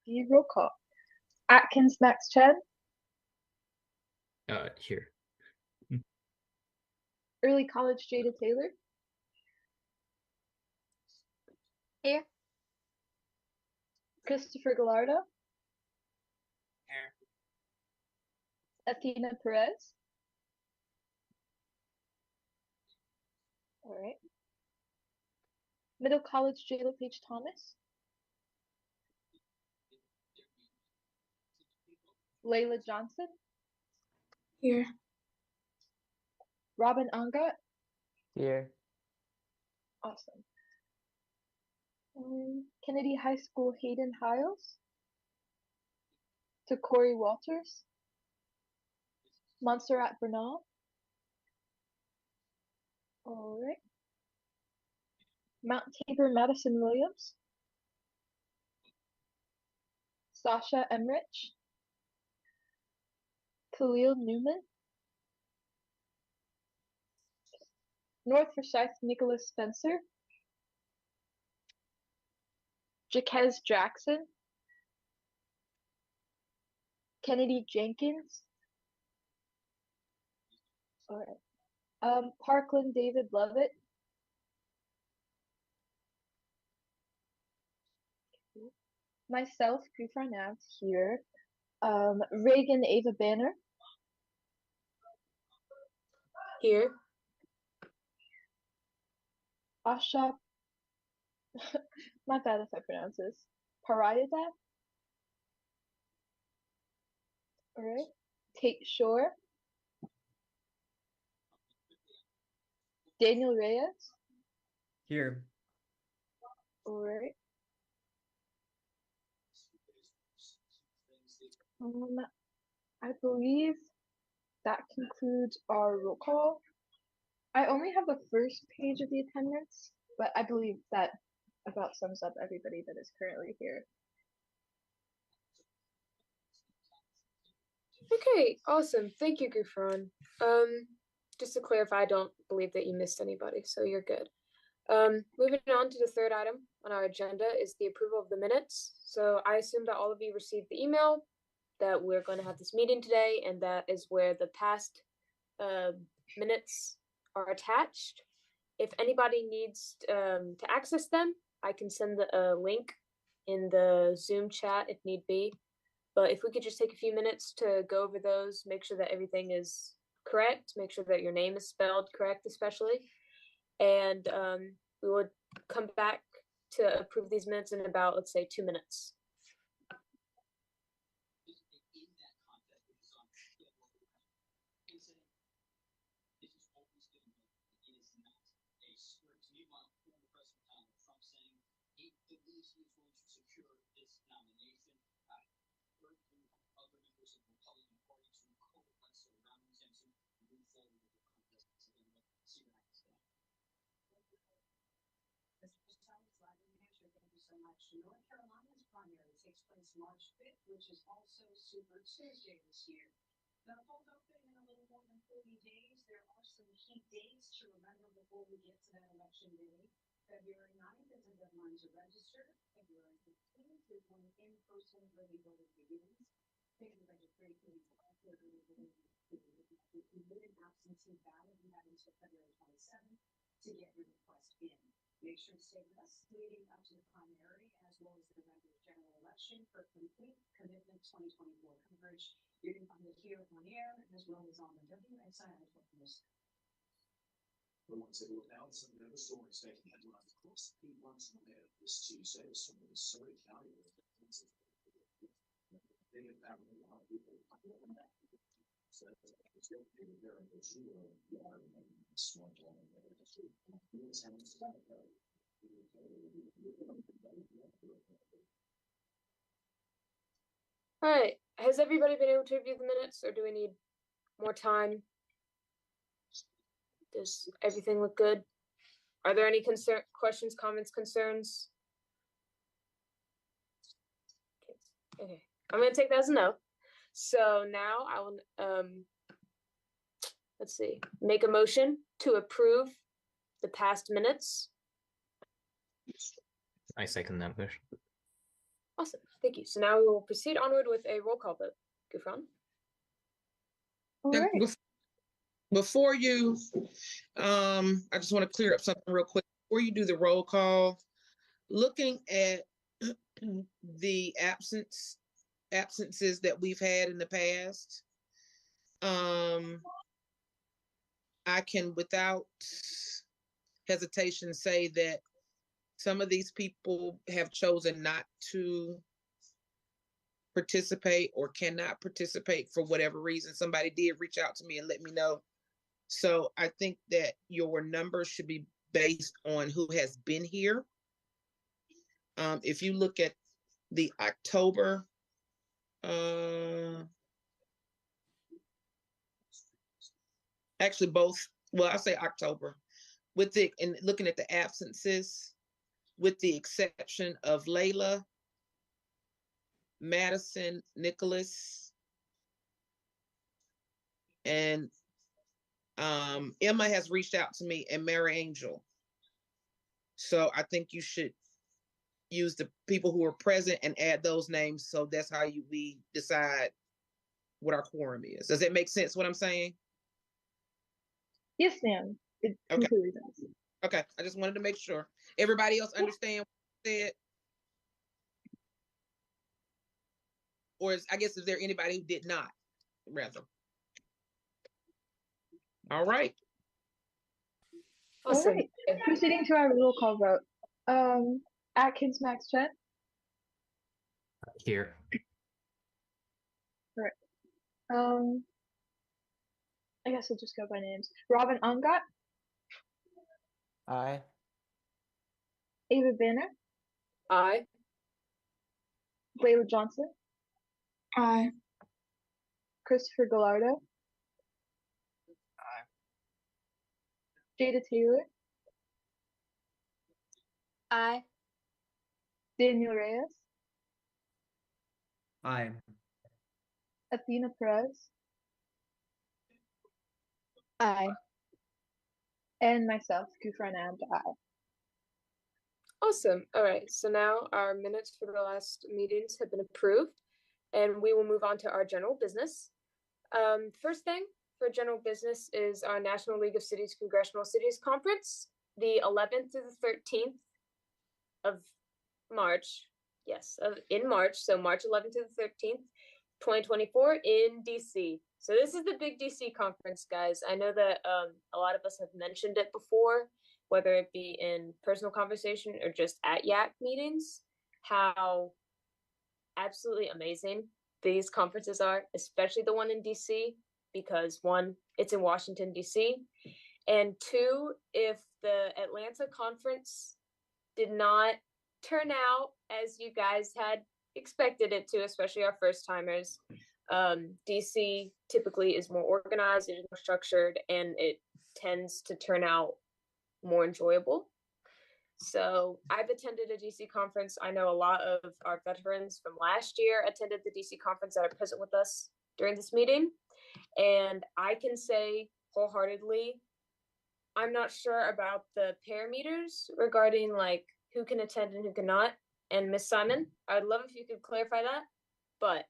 Be roll call. Atkins Max Chen, Here. Early College Jada Taylor, Here. Christopher Gallardo, Here. Athena Perez. All right. Middle College Jayla Page Thomas, Layla Johnson, Here. Robin Angat. Here. Awesome. Kennedy High School Hayden Hiles, to Corey Walters, Montserrat Bernal. All right. Mount Tabor Madison Williams, Sasha Emrich, Khalil Newman, North Forsyth Nicholas Spencer, Jaquez Jackson, Kennedy Jenkins. All right. Parkland David Lovett, myself, Kufra Nav here. Reagan Ava Banner, Here. Asha, my bad if I pronounce this, Parayada. All right. Tate Shore, Daniel Reyes. Here. All right. I believe that concludes our roll call. I only have the first page of the attendance, but I believe that about sums up everybody that is currently here. Okay, awesome. Thank you, Gufran. Just to clarify, I don't believe that you missed anybody, so you're good. Moving on to the third item on our agenda is the approval of the minutes. So I assume that all of you received the email that we're going to have this meeting today, and that is where the past minutes are attached. If anybody needs to access them, I can send a link in the Zoom chat if need be. But if we could just take a few minutes to go over those, make sure that everything is correct, make sure that your name is spelled correct, especially. And we would come back to approve these minutes in about, let's say, 2 minutes. North Carolina's primary takes place March 5th, which is also Super Tuesday this year. The polls open in a little more than 40 days. There are some key dates to remember before we get to that election day. February 9th is the deadline to register. February 15th is when in-person early voting begins. Things like registration for early voting an absentee ballot. You have until February 27th to get your request in. Make sure to stay with us leading up to the primary as well as the November general election for complete commitment 2024 coverage. You can find it here on air as well as on the WXII news. We want to take a look now at some of the other stories making headlines across 8 months on air this Tuesday. Some of the Surrey County they have found a lot of people. So it's going to be very All right. Has everybody been able to review the minutes, or do we need more time? Does everything look good? Are there any questions, comments, concerns? Okay. I'm going to take that as a no. So now I will, let's see, make a motion to approve the past minutes. I second that motion. Awesome, thank you. So now we will proceed onward with a roll call vote. Gufron? All Now, right. Before you, I just want to clear up something real quick. Before you do the roll call, looking at the absences that we've had in the past, I can without hesitation say that some of these people have chosen not to participate or cannot participate for whatever reason. Somebody did reach out to me and let me know. So I think that your numbers should be based on who has been here. If you look at the October, actually both, well, I say October, and looking at the absences, with the exception of Layla, Madison, Nicholas, and Emma has reached out to me, and Mary Angel. So I think you should use the people who are present and add those names. So that's how we decide what our quorum is. Does that make sense what I'm saying? Yes, ma'am. It Okay. completely does. Okay, I just wanted to make sure. Everybody else understand what I said? Or I guess, is there anybody who did not, rather? All right. Awesome. All right. Proceeding to our roll call vote. Atkins Max Chen. Here. I guess I'll just go by names. Robin Ungat, Aye. Ava Banner, Aye. Layla Johnson, Aye. Christopher Gallardo, Jada Taylor, Aye. Daniel Reyes, Aye. Athena Perez, Aye. and myself, Gufran and I. Awesome. All right. So now our minutes for the last meetings have been approved, and we will move on to our general business. First thing for general business is our National League of Cities Congressional Cities Conference, the 11th through the 13th of March. Yes, in March. So March 11th to the 13th, 2024 in DC. So this is the big DC conference, guys. I know that a lot of us have mentioned it before, whether it be in personal conversation or just at YAC meetings, how absolutely amazing these conferences are, especially the one in DC, because one, it's in Washington, DC, and two, if the Atlanta conference did not turn out as you guys had expected it to, especially our first timers, DC typically is more organized, it is more structured, and it tends to turn out more enjoyable. So I've attended a DC conference. I know a lot of our veterans from last year attended the DC conference that are present with us during this meeting. And I can say wholeheartedly, I'm not sure about the parameters regarding like who can attend and who cannot. And Miss Simon, I'd love if you could clarify that. But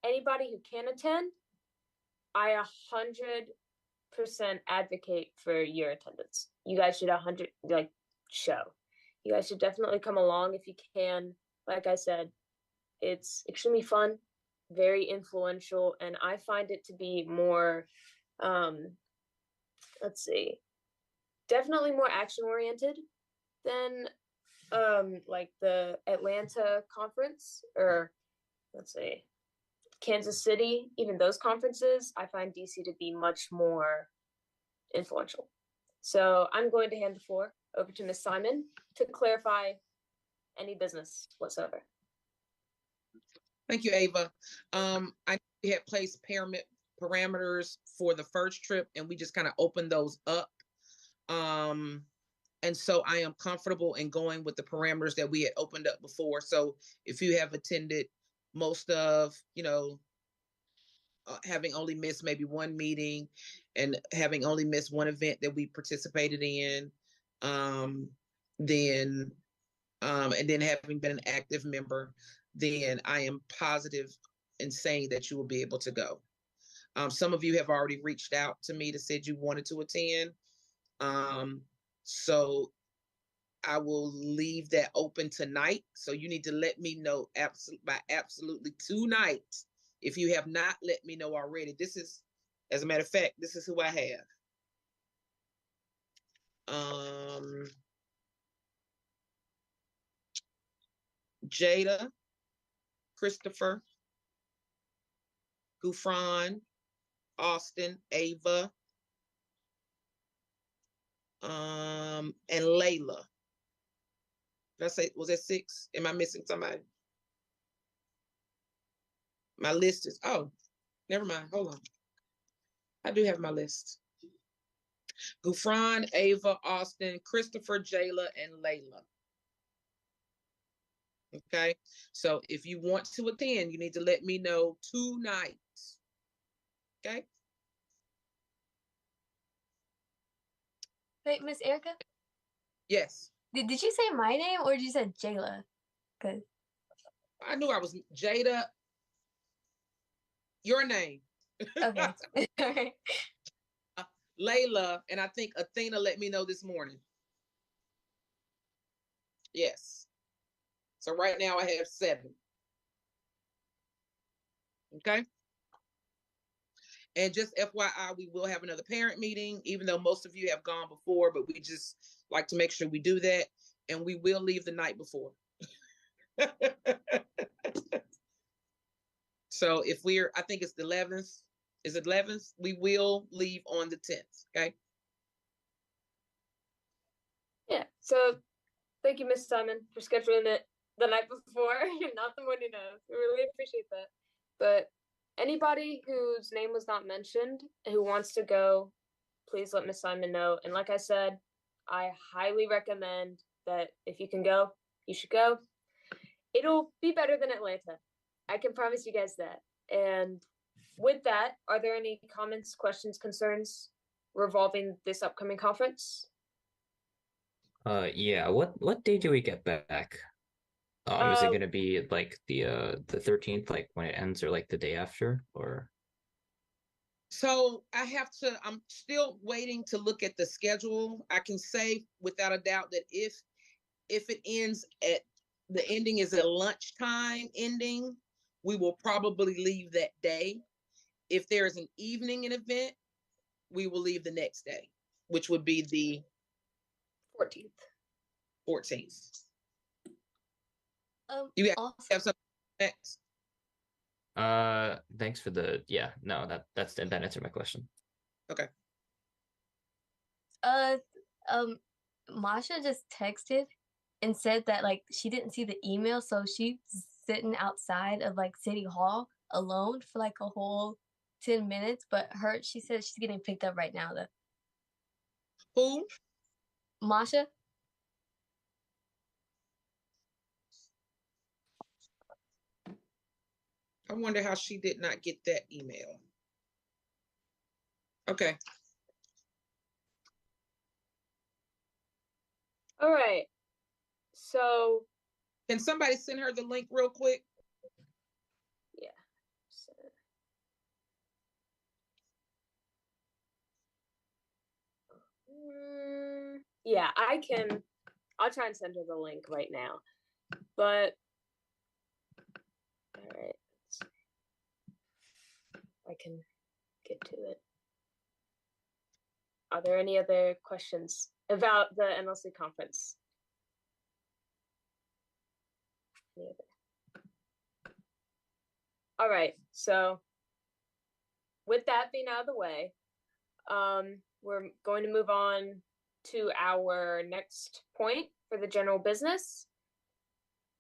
anybody who can attend, I 100% advocate for your attendance. You guys should show. You guys should definitely come along if you can. Like I said, it's extremely fun, very influential, and I find it to be more, definitely more action oriented than like the Atlanta conference, or Kansas City. Even those conferences, I find DC to be much more influential. So I'm going to hand the floor over to Ms. Simon to clarify any business whatsoever. Thank you, Ava. I had placed parameters for the first trip, and we just kind of opened those up. And so I am comfortable in going with the parameters that we had opened up before. So if you have attended most of, having only missed maybe one meeting and having only missed one event that we participated in, then And then having been an active member, then I am positive in saying that you will be able to go. Some of you have already reached out to me to said you wanted to attend. So I will leave that open tonight. So you need to let me know by absolutely tonight. If you have not let me know already, this is, as a matter of fact, this is who I have. Jada, Christopher, Gufran, Austin, Ava, and Layla. Did I say, was that 6? Am I missing somebody? My list is, oh, never mind. Hold on. I do have my list. Gufran, Ava, Austin, Christopher, Jayla, and Layla. Okay. So if you want to attend, you need to let me know tonight. Okay. Wait, Miss Erica, Yes. did you say my name or did you say Jayla? Cause I knew I was Jada. Your name. okay, all right. Layla, and I think Athena let me know this morning. Yes. So right now I have 7. Okay. And just FYI, we will have another parent meeting, even though most of you have gone before, but we just like to make sure we do that. And we will leave the night before. So if I think it's the 11th. Is it 11th? We will leave on the 10th. Okay. Yeah. So thank you, Miss Simon, for scheduling it the night before, not the morning of. We really appreciate that. But anybody whose name was not mentioned who wants to go, please let Miss Simon know. And like I said, I highly recommend that if you can go, you should go. It'll be better than Atlanta. I can promise you guys that. And with that, are there any comments, questions, concerns revolving this upcoming conference? Yeah. What day do we get back? Is it gonna be like the 13th, like when it ends, or like the day after, or? So I'm still waiting to look at the schedule. I can say without a doubt that if it ends at the ending is a lunchtime ending, we will probably leave that day. If there is an evening event, we will leave the next day, which would be the 14th. You Also, have something next? Thanks for the, yeah, no, that answered my question. Okay. Masha just texted and said that like she didn't see the email, so she's sitting outside of like City Hall alone for like a whole 10 minutes. But she said she's getting picked up right now though. Who? Masha. I wonder how she did not get that email. Okay. All right. So can somebody send her the link real quick? Yeah. Yeah, I'll try and send her the link right now. But all right. I can get to it. Are there any other questions about the NLC conference? All right, so with that being out of the way, we're going to move on to our next point for the general business,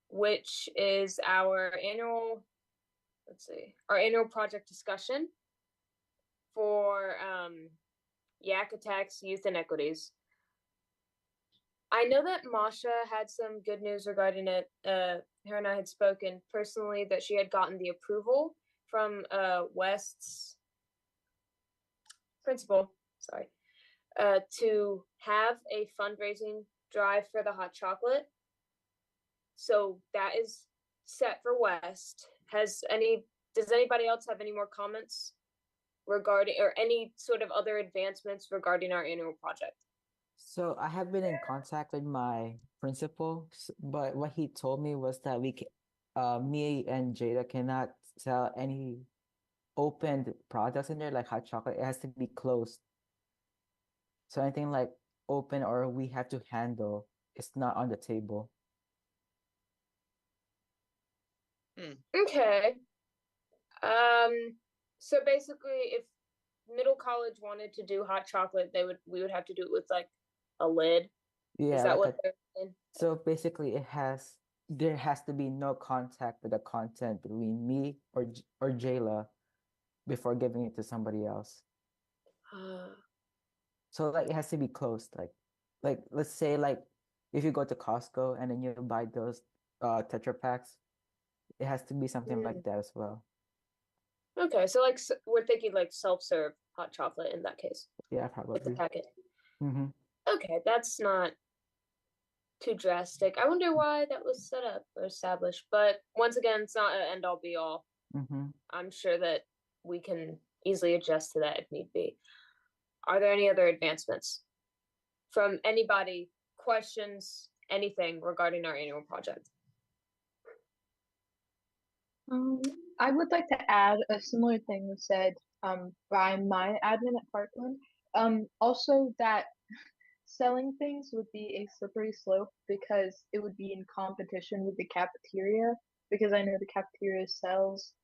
which is our annual project discussion for YAC attacks, youth inequities. I know that Masha had some good news regarding it. Her and I had spoken personally that she had gotten the approval from West's principal, to have a fundraising drive for the hot chocolate. So that is set for West. Does anybody else have any more comments regarding, or any sort of other advancements regarding our annual project? So I have been in contact with my principal, but what he told me was that me and Jada cannot sell any opened products in there, like hot chocolate. It has to be closed. So anything like open or we have to handle, it's not on the table. Okay. So basically, if middle college wanted to do hot chocolate, we would have to do it with like a lid. Yeah, Is that like what they're saying? so basically there has to be no contact with the content between me or Jayla before giving it to somebody else. So like it has to be closed. Like let's say like if you go to Costco and then you buy those Tetra packs, it has to be something like that as well. Okay, so like we're thinking like self-serve hot chocolate in that case. Yeah, With the probably. packet. Mm-hmm. Okay, that's not too drastic. I wonder why that was set up or established, but once again, it's not an end all be all. Mm-hmm. I'm sure that we can easily adjust to that if need be. Are there any other advancements from anybody? Questions, anything regarding our annual project? I would like to add a similar thing was said by my admin at Parkland. Also that selling things would be a slippery slope because it would be in competition with the cafeteria, because I know the cafeteria sells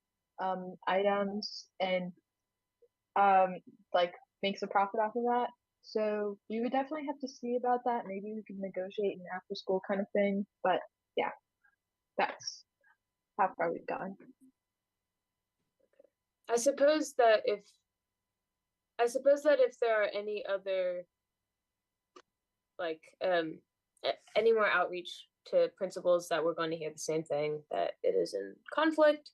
items and like makes a profit off of that. So we would definitely have to see about that. Maybe we could negotiate an after school kind of thing. But yeah, that's how far we've gone. I suppose that if there are any other like any more outreach to principals, that we're going to hear the same thing, that it is in conflict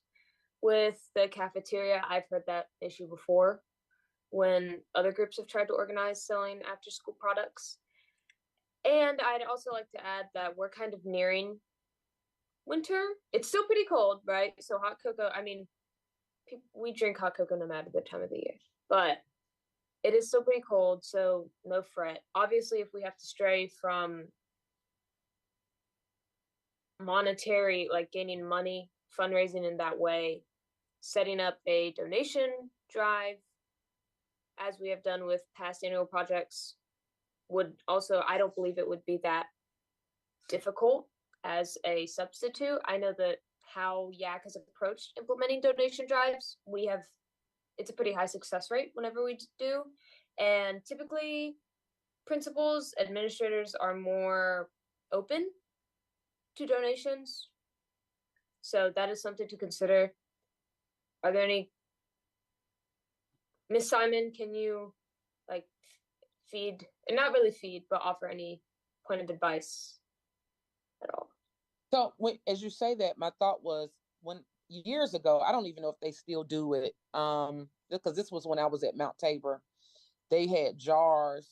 with the cafeteria. I've heard that issue before when other groups have tried to organize selling after school products. And I'd also like to add that we're kind of nearing winter. It's still pretty cold, right? So hot cocoa, I mean, we drink hot cocoa no matter the time of the year, but it is still pretty cold, so no fret. Obviously, if we have to stray from monetary, like gaining money, fundraising in that way, setting up a donation drive, as we have done with past annual projects, would also, I don't believe it would be that difficult as a substitute. I know that how YAC has approached implementing donation drives, it's a pretty high success rate whenever we do. And typically principals, administrators are more open to donations. So that is something to consider. Are there any, Miss Simon, can you like feed, and not really feed, but offer any point of advice at all? So as you say that, my thought was when years ago, I don't even know if they still do it. Because this was when I was at Mount Tabor, they had jars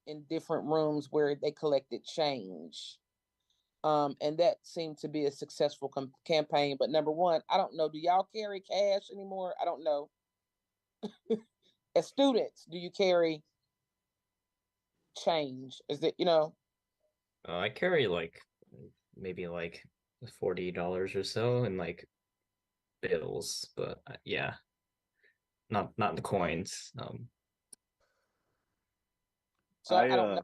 in different rooms where they collected change. And that seemed to be a successful campaign. But number one, I don't know. Do y'all carry cash anymore? I don't know. As students, do you carry change? Is it, I carry like maybe like $40 or so in like bills, but yeah, not the coins. So I don't know.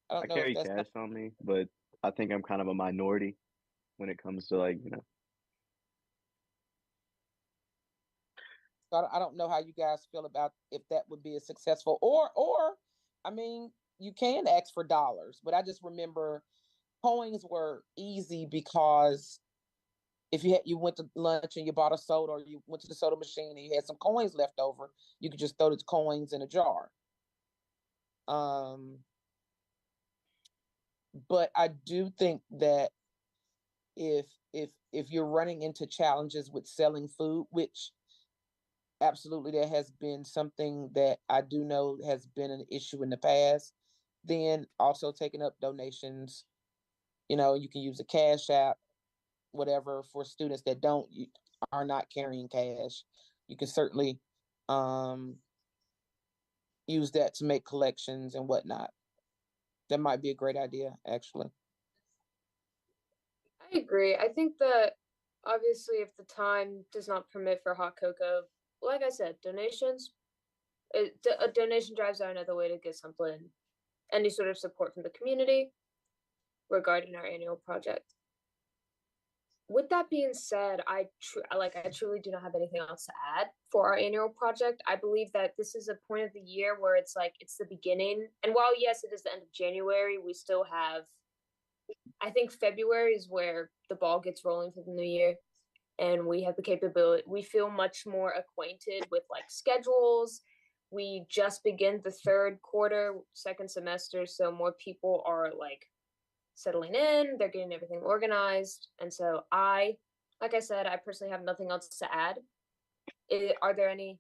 I I don't know if carry that's cash on me, but I think I'm kind of a minority when it comes to like, So I don't know how you guys feel about if that would be a successful or I mean, you can ask for dollars, but I just remember coins were easy because if you went to lunch and you bought a soda or you went to the soda machine and you had some coins left over, you could just throw the coins in a jar. But I do think that if you're running into challenges with selling food, which absolutely that has been something that I do know has been an issue in the past, then also taking up donations You can use a Cash App, whatever, for students that are not carrying cash. You can certainly use that to make collections and whatnot. That might be a great idea, actually. I agree. I think that obviously, if the time does not permit for hot cocoa, like I said, donations, a donation drives are another way to get something, any sort of support from the community regarding our annual project. With that being said, I truly do not have anything else to add for our annual project. I believe that this is a point of the year where it's the beginning, and while yes, it is the end of January, we still have. I think February is where the ball gets rolling for the new year, and we have the capability. We feel much more acquainted with schedules. We just begin the third quarter, second semester, so more people are settling in. They're getting everything organized, and so like I said, I personally have nothing else to add. Are there any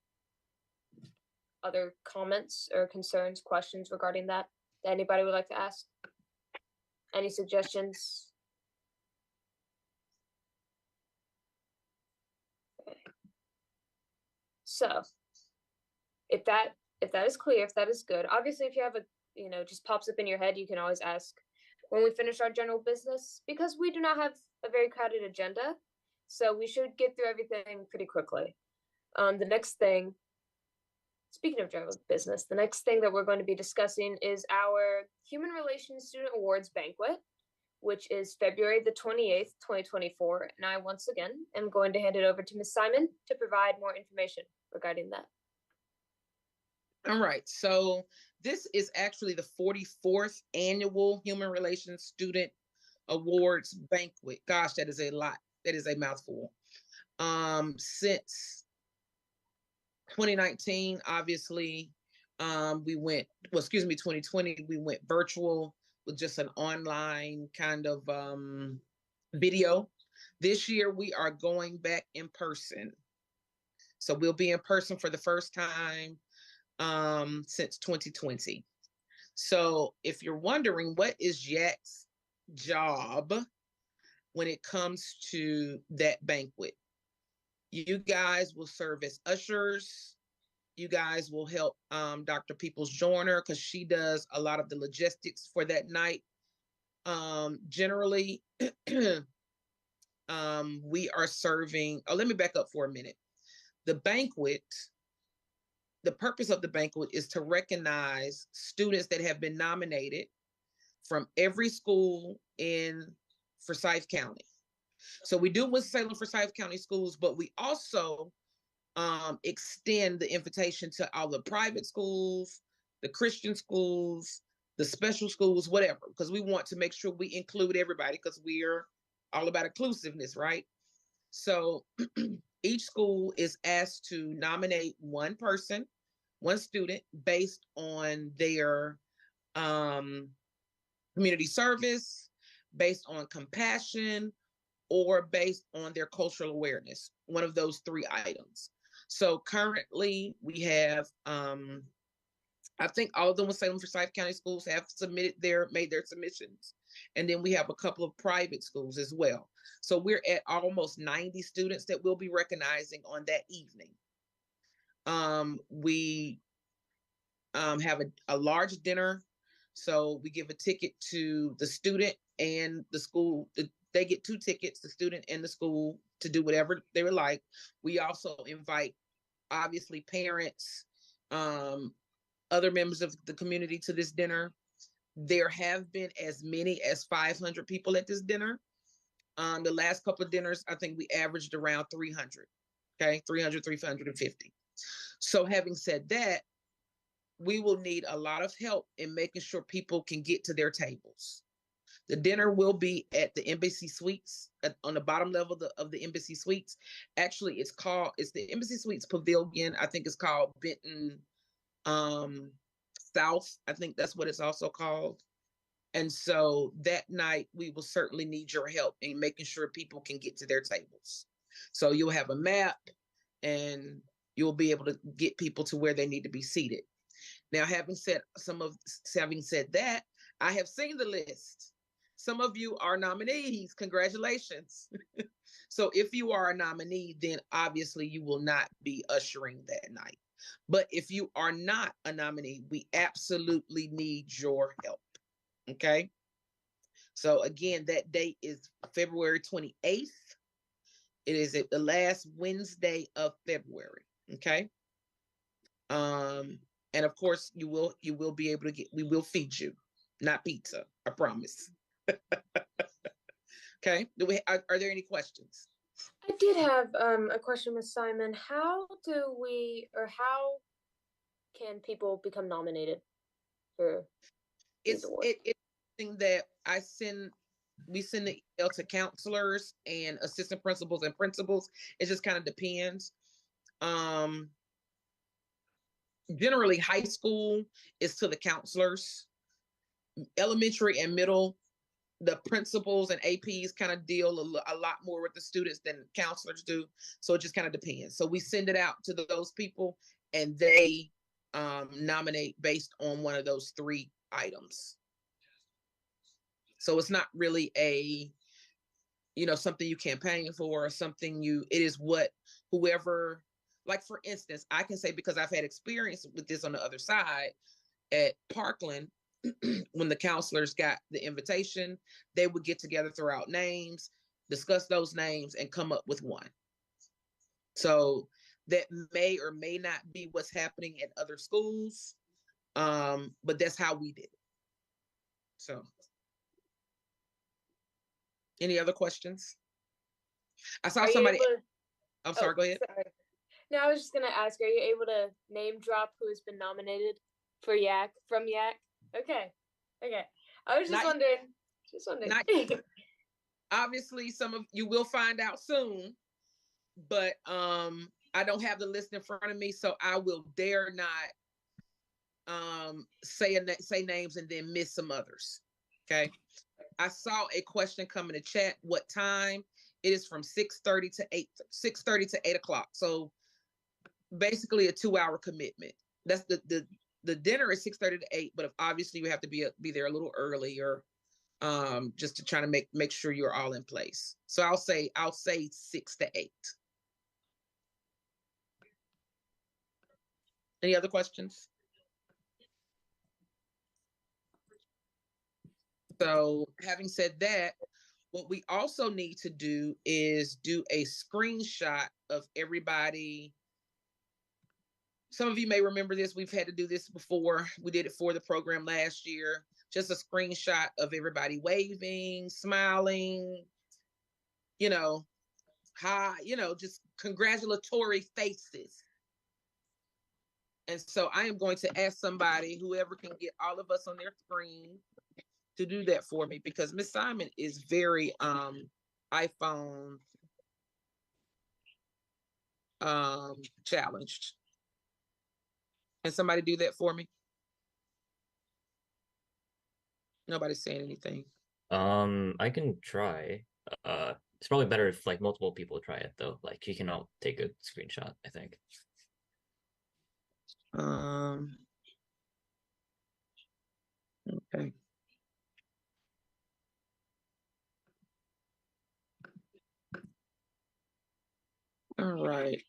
other comments or concerns, questions regarding that anybody would like to ask? Any suggestions? Okay. So, if that is clear, if that is good, obviously, if you have just pops up in your head, you can always ask when we finish our general business, because we do not have a very crowded agenda, so we should get through everything pretty quickly. The next thing, speaking of general business, the next thing that we're going to be discussing is our Human Relations Student Awards Banquet, which is February the 28th, 2024. And I, once again, am going to hand it over to Ms. Simon to provide more information regarding that. All right. So this is actually the 44th annual Human Relations Student Awards Banquet. Gosh, that is a lot. That is a mouthful. Since 2019, obviously, 2020, we went virtual with just an online kind of video. This year, we are going back in person. So we'll be in person for the first time since 2020. So if you're wondering, what is YAC's job when it comes to that banquet? You guys will serve as ushers. You guys will help Dr. Peoples Joyner, because she does a lot of the logistics for that night. Generally, we are serving. Oh, let me back up for a minute. The purpose of the banquet is to recognize students that have been nominated from every school in Forsyth County. So we do Winston-Salem Forsyth County schools, but we also extend the invitation to all the private schools, the Christian schools, the special schools, whatever, because we want to make sure we include everybody, because we're all about inclusiveness, right? So each school is asked to nominate one person, one student, based on their community service, based on compassion, or based on their cultural awareness, one of those three items. So currently we have, I think all of the Winston-Salem Forsyth County schools have made their submissions. And then we have a couple of private schools as well. So we're at almost 90 students that we'll be recognizing on that evening. We have a large dinner. So we give a ticket to the student and the school. They get 2 tickets, the student and the school, to do whatever they would like. We also invite, obviously, parents, other members of the community to this dinner. There have been as many as 500 people at this dinner. The last couple of dinners, I think we averaged around 300. Okay, 300, 350. So having said that, we will need a lot of help in making sure people can get to their tables. The dinner will be at the Embassy Suites, on the bottom level of the Embassy Suites. Actually, it's the Embassy Suites Pavilion. I think it's called Benton South. I think that's what it's also called. And so that night, we will certainly need your help in making sure people can get to their tables. So you'll have a map, and you'll be able to get people to where they need to be seated. Now, having said that, I have seen the list. Some of you are nominees. Congratulations. So if you are a nominee, then obviously you will not be ushering that night. But if you are not a nominee, we absolutely need your help. Okay. So again, that date is February 28th. It is at the last Wednesday of February. Okay. And of course you will be able to we will feed you, not pizza, I promise. Okay. Are there any questions? I did have a question, Ms. Simon. How can people become nominated for these awards? It's something that we send the email to counselors and assistant principals and principals. It just kind of depends. Generally high school is to the counselors. Elementary and middle, the principals and APs kind of deal a lot more with the students than counselors do. So it just kind of depends. So we send it out to those people and they nominate based on one of those 3 items. So it's not really something you campaign for or something it is what whoever, like for instance, I can say, because I've had experience with this on the other side at Parkland, when the counselors got the invitation, they would get together, throw out names, discuss those names, and come up with one. So that may or may not be what's happening at other schools, but that's how we did it. So, any other questions? I saw somebody. I'm sorry, go ahead. Sorry. No, I was just gonna ask, are you able to name drop who has been nominated for YAC from YAC? Okay. I was just wondering. Obviously, some of you will find out soon, but I don't have the list in front of me, so I will dare not say names and then miss some others. Okay. I saw a question come in the chat. What time? It is from 6:30 to 8 o'clock. So basically a 2-hour commitment. That's the dinner is 6:30 to 8, but obviously you have to be there a little earlier, just to try to make sure you're all in place. So I'll say 6 to 8. Any other questions? So having said that, what we also need to do is do a screenshot of everybody. Some of you may remember this. We've had to do this before. We did it for the program last year. Just a screenshot of everybody waving, smiling, hi, just congratulatory faces. And so I am going to ask somebody, whoever can get all of us on their screen, to do that for me, because Miss Simon is very iPhone challenged. Can somebody do that for me? Nobody's saying anything. I can try. It's probably better if like multiple people try it though. Like you can all take a screenshot, I think. Okay. All right,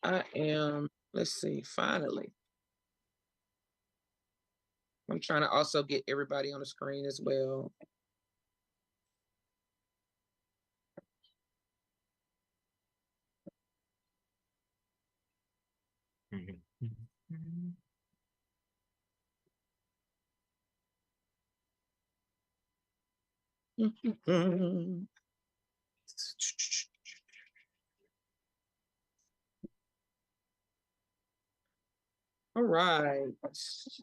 let's see, finally. I'm trying to also get everybody on the screen as well. All right. Is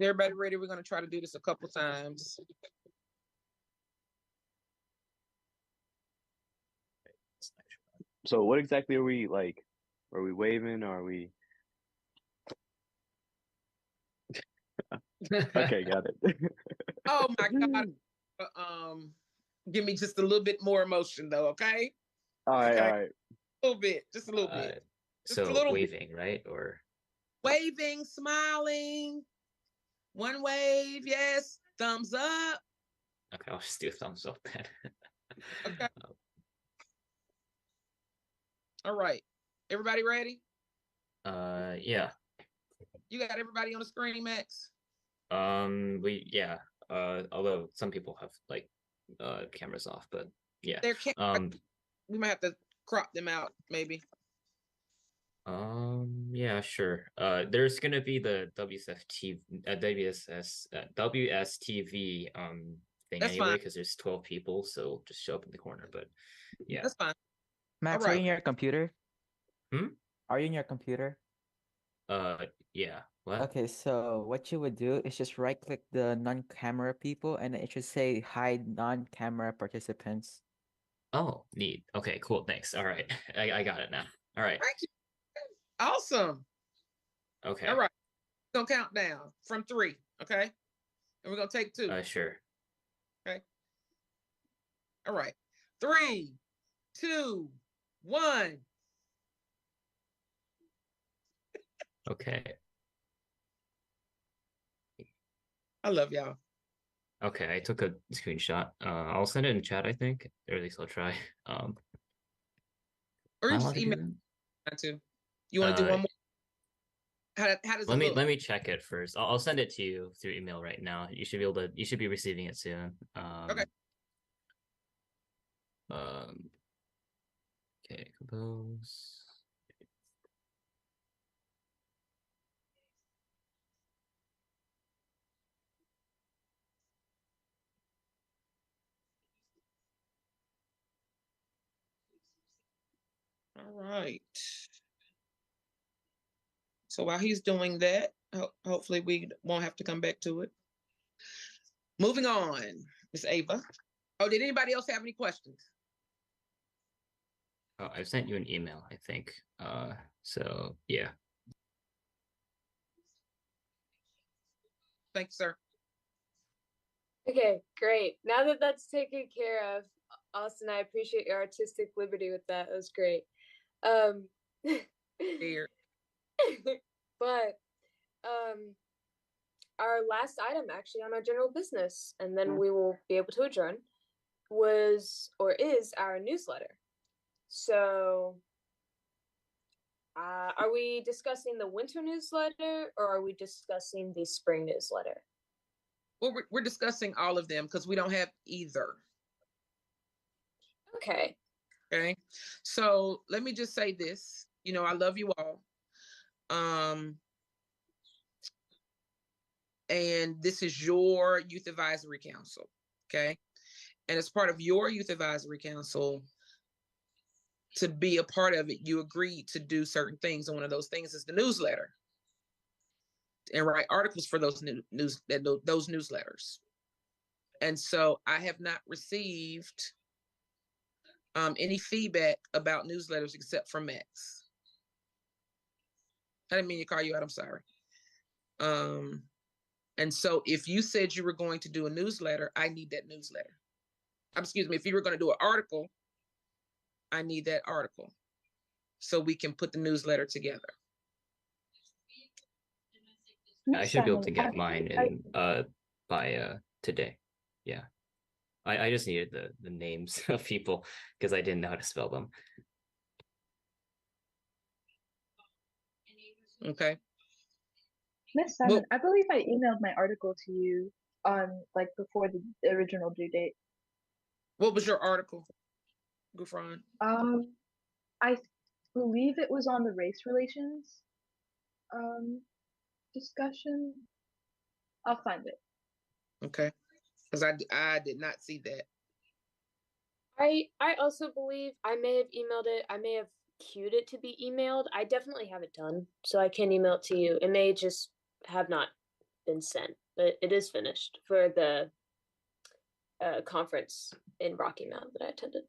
everybody ready? We're going to try to do this a couple times. So what exactly are we like? Are we waving? Are we? Okay, got it. Oh my God. Give me just a little bit more emotion though, okay? All right, okay? all right. A little bit, just a little bit. Just So a little waving, bit. right? Or waving, smiling. One wave, yes. Thumbs up. Okay, I'll just do a thumbs up then. Okay. All right. Everybody ready? Yeah. You got everybody on the screen, Max? Yeah. Although some people have like cameras off, but yeah. There can't. We might have to crop them out, maybe. Yeah, sure. There's gonna be the WSTV thing That's anyway fine. because there's 12 people, so just show up in the corner. But yeah. That's fine. Max, All are right. you in your computer? Hmm? Are you in your computer? Yeah. What? Okay, so what you would do is just right click the non-camera people and it should say hide non-camera participants. Oh, neat. Okay, cool. Thanks. All right. I got it now. All right. Thank you. Awesome. Okay. All right. We're gonna count down from 3, okay? And we're gonna take 2. Sure. Okay. All right. 3, 2, 1. Okay. I love y'all. Okay, I took a screenshot. I'll send it in chat, I think. Or at least I'll try. Or Am I you allowed just to do email that? to. You want to do one more? How does it look? Let me check it first. I'll send it to you through email right now. You should be receiving it soon. Okay. Okay, compose. All right. So while he's doing that, hopefully we won't have to come back to it. Moving on, Miss Ava. Oh, did anybody else have any questions? Oh, I've sent you an email, I think. So yeah. Thank you, sir. Okay, great. Now that that's taken care of, Austin, I appreciate your artistic liberty with that. It was great. Here. But our last item actually on our general business, and then we will be able to adjourn, is our newsletter. So are we discussing the winter newsletter or are we discussing the spring newsletter? Well, we're discussing all of them because we don't have either. Okay. Okay. So let me just say this. You know, I love you all. And this is your youth advisory council. Okay. And as part of your youth advisory council, to be a part of it, you agreed to do certain things. And one of those things is the newsletter and write articles for those those newsletters. And so I have not received any feedback about newsletters except from Max. I didn't mean to call you out. I'm sorry. And so if you said you were going to do a newsletter, I need that newsletter. Excuse me, if you were going to do an article, I need that article so we can put the newsletter together. I should be able to get mine in by today. Yeah. I just needed the names of people because I didn't know how to spell them. Okay. Miss Simon, I believe I emailed my article to you on like before the original due date. What was your article, Gufran? I believe it was on the race relations discussion. I'll find it. Okay. Because I did not see that. I also believe I may have emailed it. I may have queued it to be emailed. I definitely have it done, so I can email it to you. It may just have not been sent, but it is finished for the conference in Rocky Mount that I attended.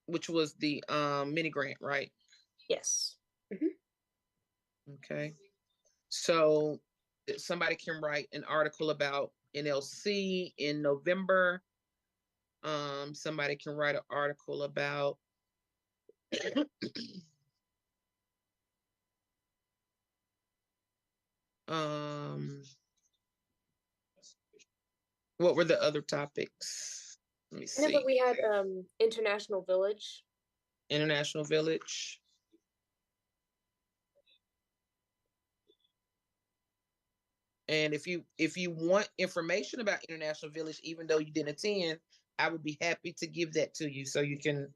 Which was the mini grant, right? Yes. Okay. So somebody can write an article about NLC in November. Somebody can write an article about What were the other topics? Let me I know see. that we had International Village. International Village. And if you want information about International Village, even though you didn't attend, I would be happy to give that to you so you can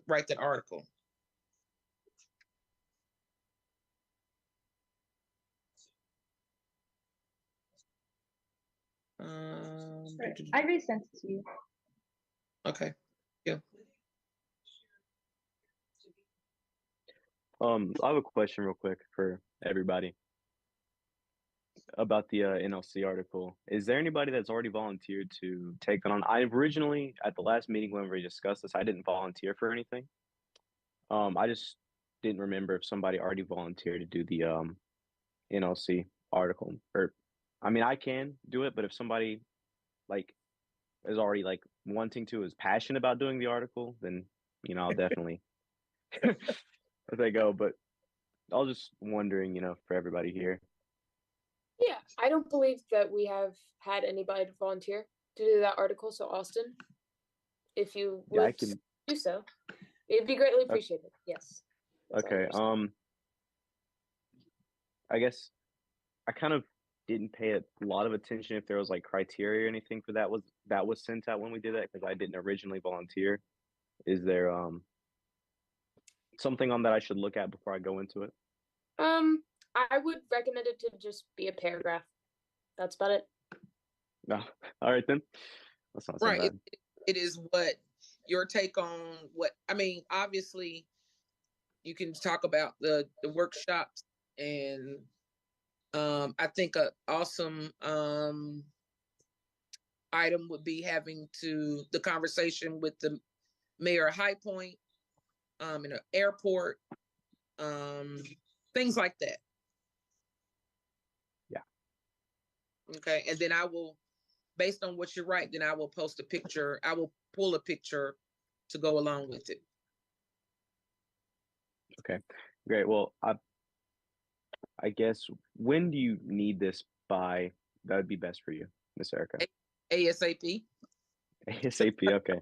write that article. Right. I resent it to you. Okay. Yeah. I have a question real quick for everybody about the NLC article. Is there anybody that's already volunteered to take it on? I originally, at the last meeting when we discussed this, I didn't volunteer for anything. I just didn't remember if somebody already volunteered to do the NLC article. Or, I mean, I can do it, but if somebody like is already like wanting to, is passionate about doing the article, then I'll definitely let they go. But I was just wondering, for everybody here. Yeah, I don't believe that we have had anybody to volunteer to do that article. So Austin, if you Yeah, I would can. do so, it'd be greatly appreciated. Yes. That's all Okay. yours. I guess I kind of didn't pay a lot of attention if there was like criteria or anything for that was sent out when we did that, because I didn't originally volunteer. Is there something on that I should look at before I go into it? I would recommend it to just be a paragraph. That's about it. No. All right then. That's not so Right. bad. It is what your take on what I mean. Obviously, you can talk about the workshops, and I think a awesome item would be having the conversation with the mayor of High Point, in an airport, things like that. Yeah. Okay, and then I will, based on what you write, then I will post a picture. I will pull a picture to go along with it. Okay. Great. Well, I guess, when do you need this by? That would be best for you, Miss Erica. ASAP. ASAP. Okay.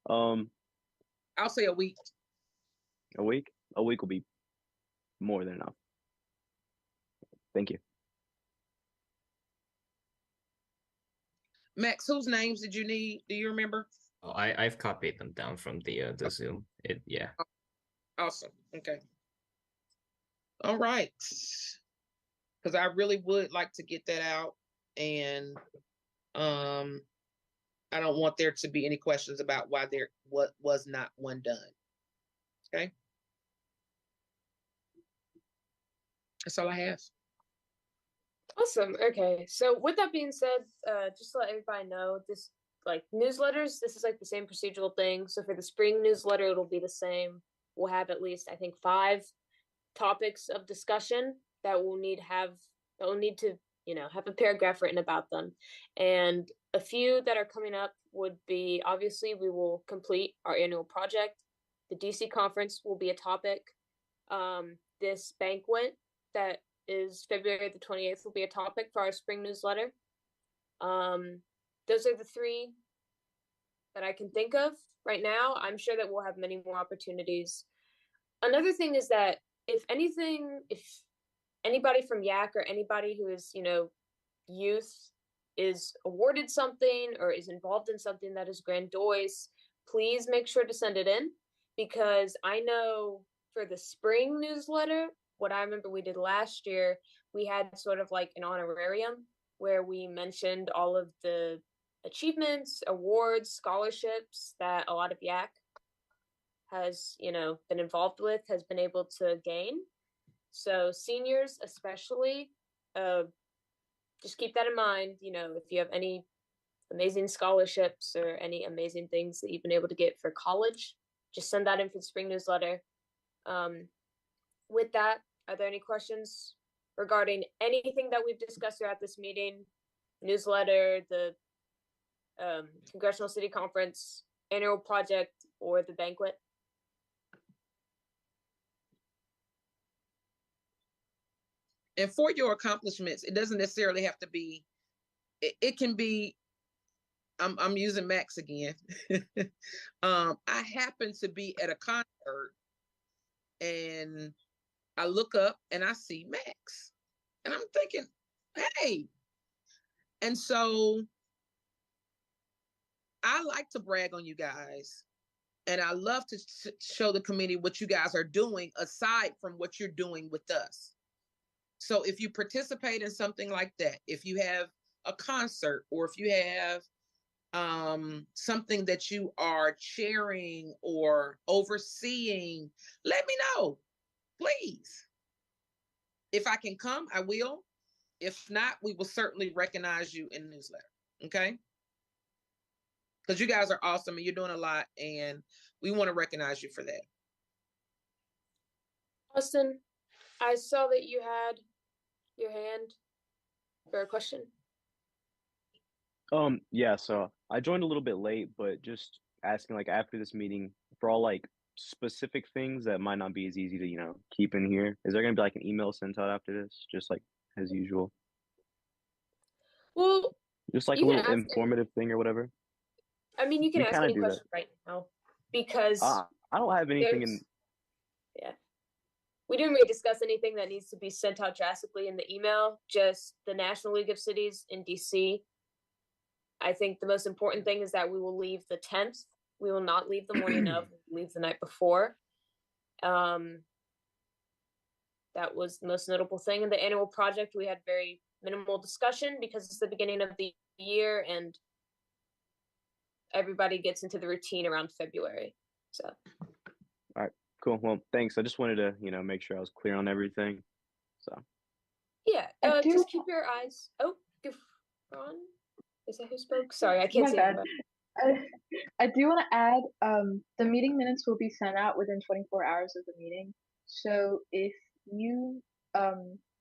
I'll say a week. A week. A week will be more than enough. Thank you. Max, whose names did you need? Do you remember? Oh, I've copied them down from the Zoom. Yeah. Awesome. Okay. All right. Because I really would like to get that out, and I don't want there to be any questions about why what was not one done. Okay. That's all I have. Awesome. Okay. So with that being said, just to let everybody know, this like newsletters, this is like the same procedural thing. So for the spring newsletter, it'll be the same. We'll have at least, I think, 5 topics of discussion that we'll need to, have a paragraph written about them. And a few that are coming up would be, obviously, we will complete our annual project. The DC conference will be a topic. This banquet that is February the 28th will be a topic for our spring newsletter. Those are the 3 that I can think of right now. I'm sure that we'll have many more opportunities. Another thing is that if anybody from YAC or anybody who is, youth is awarded something or is involved in something that is grandiose, please make sure to send it in, because I know for the spring newsletter, what I remember we did last year, we had sort of like an honorarium where we mentioned all of the achievements, awards, scholarships that a lot of YAC has, been involved with, has been able to gain. So seniors especially, just keep that in mind. If you have any amazing scholarships or any amazing things that you've been able to get for college, just send that in for the spring newsletter. With that, are there any questions regarding anything that we've discussed throughout this meeting, newsletter, the Congressional City Conference, annual project, or the banquet? And for your accomplishments, it doesn't necessarily have to be it can be, I'm using Max again. I happen to be at a concert and I look up and I see Max and I'm thinking, hey. And so I like to brag on you guys. And I love to show the community what you guys are doing aside from what you're doing with us. So if you participate in something like that, if you have a concert or if you have something that you are chairing or overseeing, let me know, please. If I can come, I will. If not, we will certainly recognize you in the newsletter. Okay? Because you guys are awesome and you're doing a lot, and we want to recognize you for that. Austin, I saw that you had your hand for a question. Yeah, so I joined a little bit late, but just asking like after this meeting for all like specific things that might not be as easy to, keep in here. Is there gonna be like an email sent out after this? Just like as usual. Well, Just like a little informative thing or whatever. I mean, you can We ask kinda any do that. question right now because I don't have anything in. yeah. We didn't really discuss anything that needs to be sent out drastically in the email, just the National League of Cities in DC. I think the most important thing is that we will leave the 10th. We will not leave the morning of, we'll leave the night before. That was the most notable thing. In the annual project, we had very minimal discussion because it's the beginning of the year and everybody gets into the routine around February. So. All right, cool. Well, thanks. I just wanted to, make sure I was clear on everything. So. Yeah, just keep your eyes. Oh, Ron? Is that who spoke? Sorry, I can't see everybody. I do want to add, the meeting minutes will be sent out within 24 hours of the meeting. So if you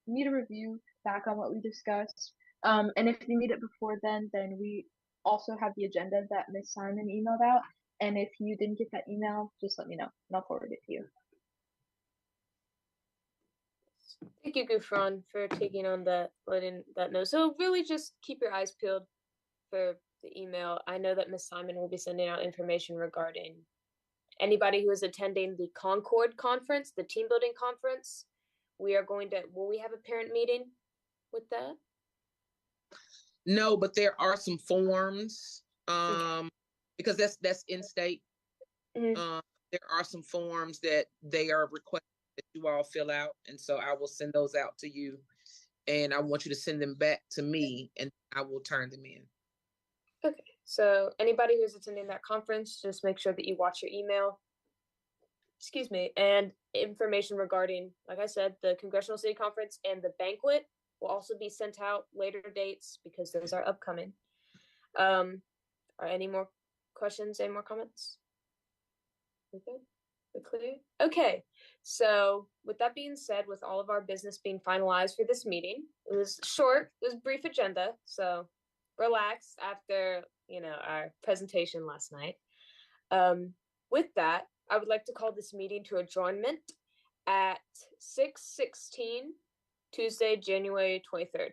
need a review back on what we discussed, and if you need it before then we also have the agenda that Ms. Simon emailed out. And if you didn't get that email, just let me know and I'll forward it to you. Thank you, Gufran, for taking on letting that know. So really just keep your eyes peeled for the email. I know that Ms. Simon will be sending out information regarding anybody who is attending the Concord conference, the team building conference. Will we have a parent meeting with that? No, but there are some forms, because that's in state. Mm-hmm. There are some forms that they are requesting that you all fill out. And so I will send those out to you and I want you to send them back to me and I will turn them in. Okay, so anybody who's attending that conference, just make sure that you watch your email. Excuse me, and information regarding, like I said, the Congressional City Conference and the banquet will also be sent out later dates because those are upcoming. Are any more questions, any more comments? Okay, we're clear? Okay, so with that being said, with all of our business being finalized for this meeting, it was short, it was a brief agenda, so relax after our presentation last night. With that, I would like to call this meeting to adjournment at 6:16 Tuesday, January 23rd.